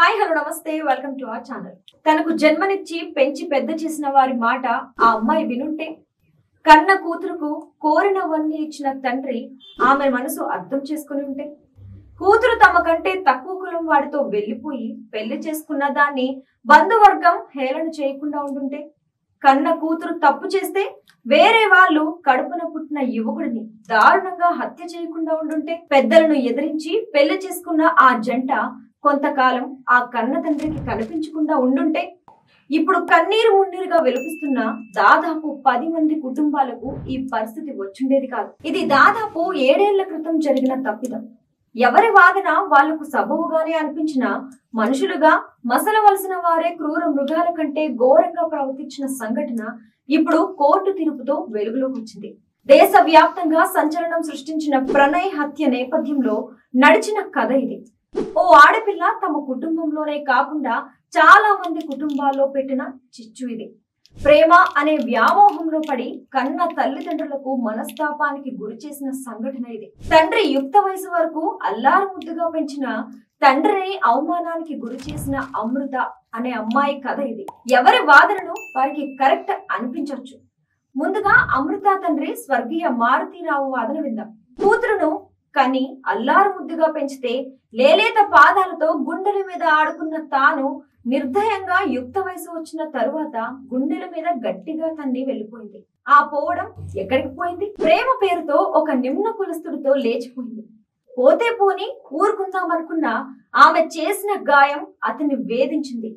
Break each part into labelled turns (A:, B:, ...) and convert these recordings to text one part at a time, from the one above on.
A: Hi hello నమస్తే welcome to our channel. తనకు జన్మనిచ్చి పెంచి పెద్ద చేసిన వారి మాట ఆ అమ్మాయి వినుంటే, కన్న కూతురుకు కోరినవన్నీ ఇచ్చిన తండ్రి ఆమె మనసు అర్థం చేసుకుని ఉంటే, కూతురు తమ కంటే తక్కువ కులం వాడితో వెళ్లిపోయి పెళ్లి చేసుకున్న దాన్ని బంధువర్గం హేళన చేయకుండా ఉండుంటే, కన్న కూతురు తప్పు చేస్తే వేరే వాళ్ళు కడుపున పుట్టిన యువకుడిని దారుణంగా హత్య చేయకుండా ఉండుంటే, పెద్దలను ఎదిరించి పెళ్లి చేసుకున్న ఆ జంట కొంతకాలం ఆ కన్న తండ్రికి కనిపించకుండా ఉండుంటే, ఇప్పుడు కన్నీరు మున్నీరుగా వెలుపిస్తున్న దాదాపు 10 మంది కుటుంబాలకు ఈ పరిస్థితి వచ్చుండేది కాదు. ఇది దాదాపు 7 ఏళ్ల క్రితం జరిగిన తప్పిదం. ఎవరి వాదన వాళ్లకు సబవుగానే అనిపించిన మనుషులుగా మసలవలసిన వారే క్రూర మృగాల కంటే ఘోరంగా ప్రవర్తించిన సంఘటన ఇప్పుడు కోర్టు తీర్పుతో వెలుగులోకి వచ్చింది. దేశవ్యాప్తంగా సంచలనం సృష్టించిన ప్రణయ్ హత్య నేపథ్యంలో నడిచిన కథ ఇది. ఓ ఆడపిల్ల తమ కుటుంబంలోనే కాకుండా చాలా మంది కుటుంబాల్లో పెట్టిన చిచ్చు ఇది. ప్రేమ అనే వ్యామోహంలో పడి కన్న తల్లిదండ్రులకు మనస్తాపానికి గురి చేసిన సంఘటన ఇది. తండ్రి యుక్త వయసు వరకు అల్లారు ముద్దుగా పెంచిన తండ్రిని అవమానానికి గురి చేసిన అమృత అనే అమ్మాయి కథ ఇది. ఎవరి వాదనను వారికి కరెక్ట్ అనిపించవచ్చు. ముందుగా అమృత తండ్రి స్వర్గీయ మారుతీరావు వాదన విందాం. కూతురును కని అల్లారు ముద్దుగా పెంచితే లేలేత పాదాలతో గుండెల మీద ఆడుకున్న తాను నిర్దయంగా యుక్త వయసు వచ్చిన తరువాత గుండెల మీద గట్టిగా తన్ని వెళ్ళిపోయింది. ఆ పోవడం ఎక్కడికి పోయింది? ప్రేమ పేరుతో ఒక నిమ్న కులస్తుడితో లేచిపోయింది. పోతే పోని ఊరుకుందామనుకున్న ఆమె చేసిన గాయం అతన్ని వేధించింది,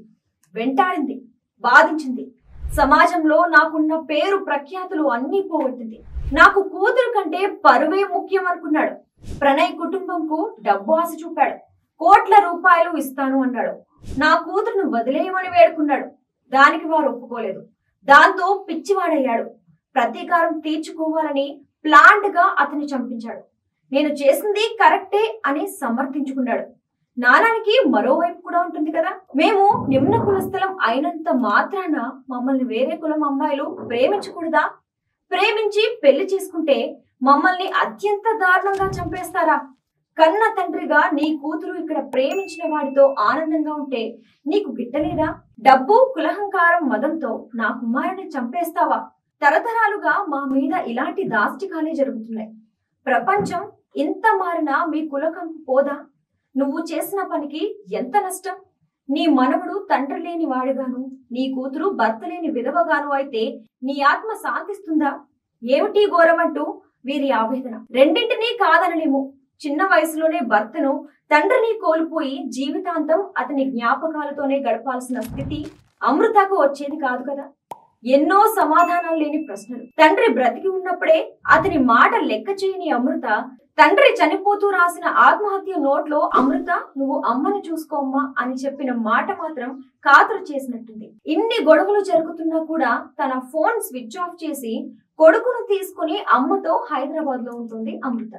A: వెంటాడింది, బాధించింది. సమాజంలో నాకున్న పేరు ప్రఖ్యాతులు అన్నీ పోగొట్టింది. నాకు కూతురు కంటే పరువే ముఖ్యం అనుకున్నాడు. ప్రణయ్ కుటుంబంకు డబ్బు ఆశ చూపాడు. కోట్ల రూపాయలు ఇస్తాను అన్నాడు. నా కూతురును వదిలేయమని వేడుకున్నాడు. దానికి వారు ఒప్పుకోలేదు. దాంతో పిచ్చివాడయ్యాడు. ప్రతీకారం తీర్చుకోవాలని ప్లాంట్ గా అతన్ని చంపించాడు. నేను చేసింది కరెక్టే అని సమర్థించుకున్నాడు. నానానికి మరోవైపు కూడా ఉంటుంది కదా. మేము నిమ్న కులస్థలం అయినంత మాత్రాన మమ్మల్ని వేరే కులం అమ్మాయిలు ప్రేమించకూడదా? ప్రేమించి పెళ్లి చేసుకుంటే మమ్మల్ని అత్యంత దారుణంగా చంపేస్తారా? కన్న తండ్రిగా నీ కూతురు ఇక్కడ ప్రేమించిన వాడితో ఆనందంగా ఉంటే నీకు గిట్టలేదా? డబ్బు, కులహంకారం, మదంతో నా కుమారుని చంపేస్తావా? తరతరాలుగా మా మీద ఇలాంటి దాష్టికాలే జరుగుతున్నాయి. ప్రపంచం ఇంత మారినా మీ కులకంపు పోదా? నువ్వు చేసిన పనికి ఎంత నష్టం? నీ మనవడు తండ్రి లేని వాడుగాను, నీ కూతురు భర్త లేని విధవగాను అయితే నీ ఆత్మ శాంతిస్తుందా? ఏమిటి ఘోరమంటూ వీరి ఆవేదన. రెండింటినీ కాదనలేము. చిన్న వయసులోనే భర్తను, తండ్రిని కోల్పోయి జీవితాంతం అతని జ్ఞాపకాలతోనే గడపాల్సిన స్థితి అమృతకు వచ్చేది కాదు కదా. ఎన్నో సమాధానాలు లేని ప్రశ్నలు. తండ్రి బ్రతికి ఉన్నప్పుడే అతని మాట లెక్క చేయని అమృత, తండ్రి చనిపోతూ రాసిన ఆత్మహత్య నోట్లో అమృత నువ్వు అమ్మను చూసుకోమ్మా అని చెప్పిన మాట మాత్రం ఖాతరు చేసినట్టుంది. ఇన్ని గొడవలు జరుగుతున్నా కూడా తన ఫోన్ స్విచ్ ఆఫ్ చేసి కొడుకును తీసుకుని అమ్మతో హైదరాబాద్ లో ఉంటుంది అమృత.